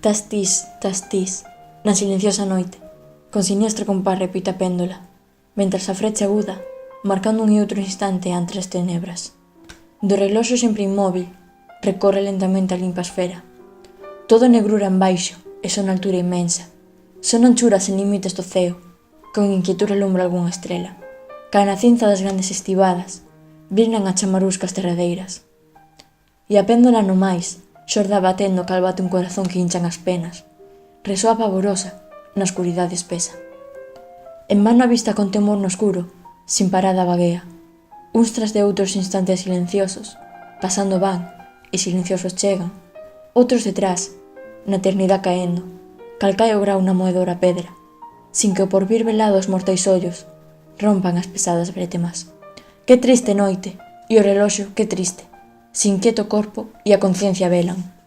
Tas tis, na silenciosa noite, con siniestro compás repite a péndola, mentras a frecha aguda, marcando un e outro instante entre as tenebras. Do reloxo sempre inmóvil, recorre lentamente a limpa esfera. Todo negrura embaixo e son altura inmensa. Son anchuras en límites do ceo, con inquietud alumbra algunha estrela. Cae na cinza das grandes estivadas, brillan as chamaruscas terradeiras. E a péndola no máis, xorda batendo cal bate un corazón que hinchan as penas. Resoa pavorosa, na escuridade espesa. En vano a vista con temor no escuro, sin parada vaguea. Uns tras de outros instantes silenciosos, pasando van, e silenciosos chegan. Outros detrás, na eternidade caendo, cal cae o grau na moedora pedra, sin que o porvir velado os mortais ollos rompan as pesadas brétemas. Que triste noite, e o reloxo que triste, sin quieto corpo e a conciencia velan.